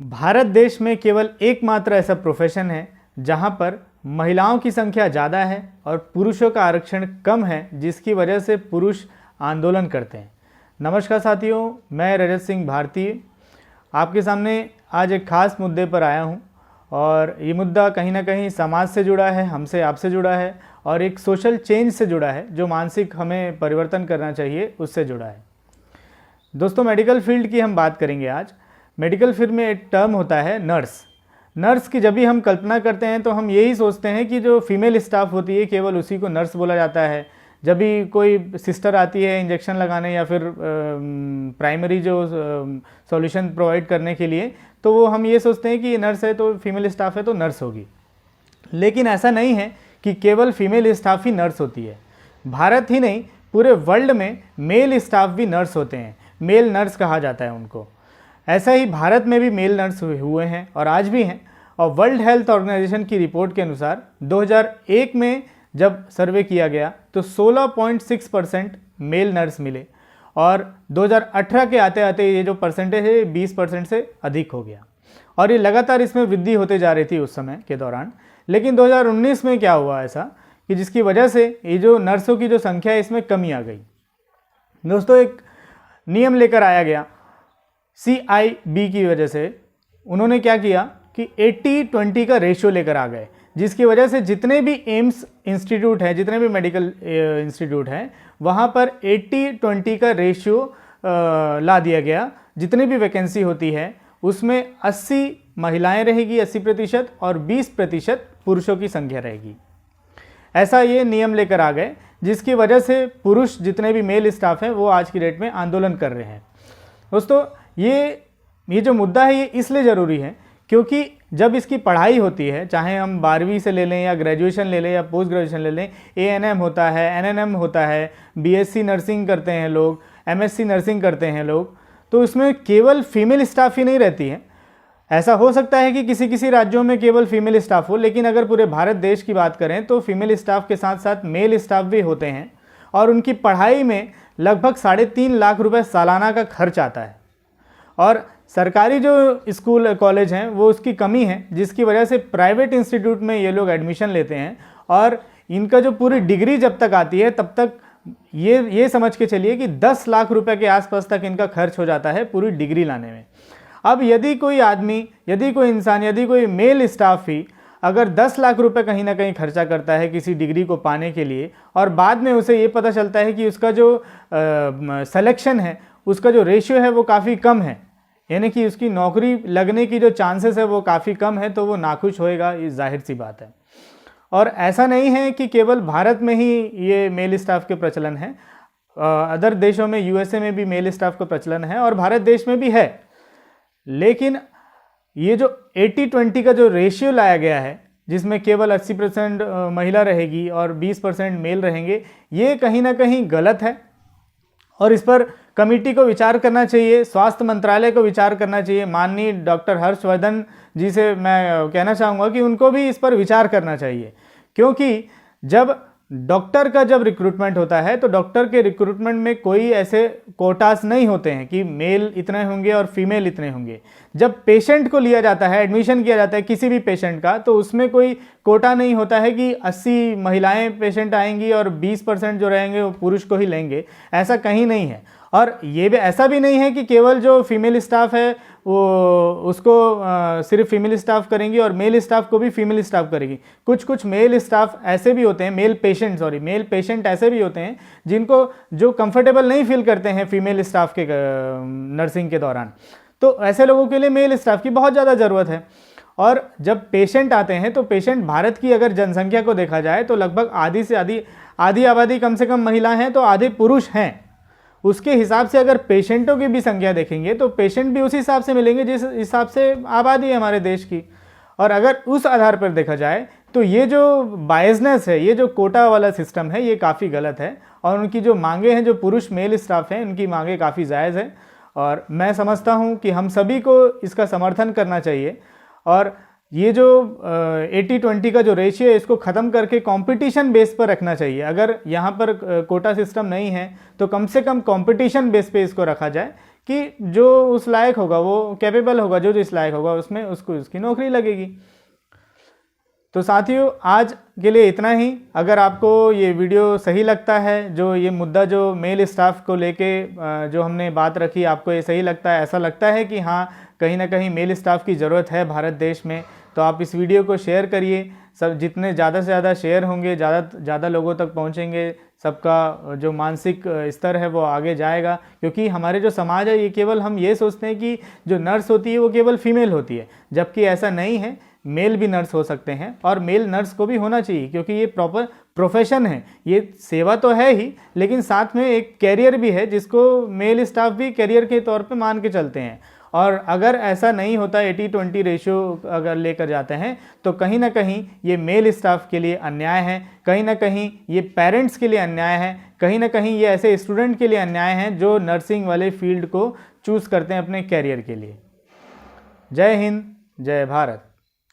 भारत देश में केवल एकमात्र ऐसा प्रोफेशन है जहां पर महिलाओं की संख्या ज़्यादा है और पुरुषों का आरक्षण कम है, जिसकी वजह से पुरुष आंदोलन करते हैं। नमस्कार साथियों, मैं रजत सिंह भारती आपके सामने आज एक खास मुद्दे पर आया हूं और ये मुद्दा कहीं ना कहीं समाज से जुड़ा है, हमसे आपसे जुड़ा है और एक सोशल चेंज से जुड़ा है, जो मानसिक हमें परिवर्तन करना चाहिए उससे जुड़ा है। दोस्तों, मेडिकल फील्ड की हम बात करेंगे आज। मेडिकल फील्ड में एक टर्म होता है नर्स की जब भी हम कल्पना करते हैं तो हम यही सोचते हैं कि जो फीमेल स्टाफ होती है केवल उसी को नर्स बोला जाता है। जब भी कोई सिस्टर आती है इंजेक्शन लगाने या फिर प्राइमरी जो सॉल्यूशन प्रोवाइड करने के लिए, तो वो हम ये सोचते हैं कि ये नर्स है तो फीमेल स्टाफ है तो नर्स होगी। लेकिन ऐसा नहीं है कि केवल फीमेल स्टाफ ही नर्स होती है। भारत ही नहीं, पूरे वर्ल्ड में मेल स्टाफ भी नर्स होते हैं, मेल नर्स कहा जाता है उनको। ऐसा ही भारत में भी मेल नर्स हुए हैं और आज भी हैं। और वर्ल्ड हेल्थ ऑर्गेनाइजेशन की रिपोर्ट के अनुसार 2001 में जब सर्वे किया गया तो 16.6% मेल नर्स मिले और 2018 के आते आते ये जो परसेंटेज है 20% से अधिक हो गया और ये लगातार इसमें वृद्धि होते जा रही थी उस समय के दौरान। लेकिन 2019 में क्या हुआ ऐसा कि जिसकी वजह से ये जो नर्सों की जो संख्या है इसमें कमी आ गई। दोस्तों, एक नियम लेकर आया गया CIB की वजह से। उन्होंने क्या किया कि 80-20 का रेशियो लेकर आ गए, जिसकी वजह से जितने भी एम्स इंस्टीट्यूट हैं, जितने भी मेडिकल इंस्टीट्यूट हैं, वहाँ पर 80-20 का रेशियो ला दिया गया। जितनी भी वैकेंसी होती है उसमें 80 महिलाएं रहेगी, 80% और 20% पुरुषों की संख्या रहेगी। ऐसा ये नियम लेकर आ गए, जिसकी वजह से पुरुष जितने भी मेल स्टाफ हैं वो आज की डेट में आंदोलन कर रहे हैं। दोस्तों, ये जो मुद्दा है ये इसलिए ज़रूरी है क्योंकि जब इसकी पढ़ाई होती है, चाहे हम 12वीं से ले लें या ग्रेजुएशन ले लें या पोस्ट ग्रेजुएशन ले लें, ANM होता है, NNM होता है, BSc नर्सिंग करते हैं लोग, MSc नर्सिंग करते हैं लोग, तो इसमें केवल फीमेल स्टाफ ही नहीं रहती है। ऐसा हो सकता है कि किसी किसी राज्यों में केवल फीमेल स्टाफ हो, लेकिन अगर पूरे भारत देश की बात करें तो फीमेल स्टाफ के साथ साथ मेल स्टाफ भी होते हैं और उनकी पढ़ाई में लगभग 3.5 लाख रुपए सालाना का खर्च आता है। और सरकारी जो स्कूल कॉलेज हैं वो उसकी कमी है, जिसकी वजह से प्राइवेट इंस्टीट्यूट में ये लोग एडमिशन लेते हैं और इनका जो पूरी डिग्री जब तक आती है तब तक ये समझ के चलिए कि 10 लाख रुपए के आसपास तक इनका खर्च हो जाता है पूरी डिग्री लाने में। अब यदि कोई आदमी, यदि कोई इंसान, यदि कोई मेल स्टाफ ही अगर 10 लाख रुपए कहीं ना कहीं खर्चा करता है किसी डिग्री को पाने के लिए और बाद में उसे ये पता चलता है कि उसका जो सिलेक्शन है, उसका जो रेशियो है वो काफ़ी कम है, यानी कि उसकी नौकरी लगने की जो चांसेस है वो काफ़ी कम है, तो वो नाखुश होएगा, ये जाहिर सी बात है। और ऐसा नहीं है कि केवल भारत में ही ये मेल स्टाफ के प्रचलन है, अदर देशों में, USA में भी मेल स्टाफ का प्रचलन है और भारत देश में भी है। लेकिन ये जो 80-20 का जो रेशियो लाया गया है, जिसमें केवल 80% महिला रहेगी और 20% मेल रहेंगे, ये कहीं ना कहीं गलत है और इस पर कमेटी को विचार करना चाहिए, स्वास्थ्य मंत्रालय को विचार करना चाहिए। माननीय डॉक्टर हर्षवर्धन जी से मैं कहना चाहूँगा कि उनको भी इस पर विचार करना चाहिए, क्योंकि जब डॉक्टर का जब रिक्रूटमेंट होता है तो डॉक्टर के रिक्रूटमेंट में कोई ऐसे कोटास नहीं होते हैं कि मेल इतने होंगे और फीमेल इतने होंगे। जब पेशेंट को लिया जाता है, एडमिशन किया जाता है किसी भी पेशेंट का, तो उसमें कोई कोटा नहीं होता है कि 80 महिलाएं पेशेंट आएंगी और 20% जो रहेंगे वो पुरुष को ही लेंगे। ऐसा कहीं नहीं है। और ये भी ऐसा भी नहीं है कि केवल जो फीमेल स्टाफ है वो उसको सिर्फ फीमेल स्टाफ करेंगी और मेल स्टाफ को भी फीमेल स्टाफ करेगी। कुछ मेल स्टाफ ऐसे भी होते हैं, मेल पेशेंट ऐसे भी होते हैं जिनको जो कंफर्टेबल नहीं फील करते हैं फीमेल स्टाफ के नर्सिंग के दौरान, तो ऐसे लोगों के लिए मेल स्टाफ की बहुत ज़्यादा ज़रूरत है। और जब पेशेंट आते हैं तो पेशेंट, भारत की अगर जनसंख्या को देखा जाए तो लगभग आधी से आधी आबादी कम से कम महिला हैं तो आधे पुरुष हैं। उसके हिसाब से अगर पेशेंटों की भी संख्या देखेंगे तो पेशेंट भी उसी हिसाब से मिलेंगे जिस हिसाब से आबादी है हमारे देश की। और अगर उस आधार पर देखा जाए तो ये जो बायसनेस है, ये जो कोटा वाला सिस्टम है, ये काफ़ी गलत है। और उनकी जो मांगे हैं, जो पुरुष मेल स्टाफ हैं, उनकी मांगे काफ़ी जायज़ है और मैं समझता हूँ कि हम सभी को इसका समर्थन करना चाहिए। और ये जो 80-20 का जो रेशियो है इसको ख़त्म करके कंपटीशन बेस पर रखना चाहिए। अगर यहाँ पर कोटा सिस्टम नहीं है तो कम से कम कंपटीशन बेस पे इसको रखा जाए कि जो उस लायक होगा, वो कैपेबल होगा, जो इस लायक होगा उसमें उसको उसकी नौकरी लगेगी। तो साथियों, आज के लिए इतना ही। अगर आपको ये वीडियो सही लगता है, जो ये मुद्दा जो मेल स्टाफ को लेके जो हमने बात रखी, आपको ये सही लगता है, ऐसा लगता है कि हाँ कहीं ना कहीं मेल स्टाफ की ज़रूरत है भारत देश में, तो आप इस वीडियो को शेयर करिए। सब जितने ज़्यादा से ज़्यादा शेयर होंगे, ज़्यादा लोगों तक पहुँचेंगे, सबका जो मानसिक स्तर है वो आगे जाएगा। क्योंकि हमारे जो समाज है, ये केवल हम ये सोचते हैं कि जो नर्स होती है वो केवल फीमेल होती है, जबकि ऐसा नहीं है। मेल भी नर्स हो सकते हैं और मेल नर्स को भी होना चाहिए, क्योंकि ये प्रॉपर प्रोफेशन है। ये सेवा तो है ही, लेकिन साथ में एक कैरियर भी है, जिसको मेल स्टाफ भी कैरियर के तौर पे मान के चलते हैं। और अगर ऐसा नहीं होता, 80-20 रेशियो अगर लेकर जाते हैं, तो कहीं ना कहीं ये मेल स्टाफ के लिए अन्याय है, कहीं ना कहीं ये पेरेंट्स के लिए अन्याय है, कहीं ना कहीं ये ऐसे स्टूडेंट के लिए अन्याय है जो नर्सिंग वाले फील्ड को चूज़ करते हैं अपने कैरियर के लिए। जय हिंद, जय भारत।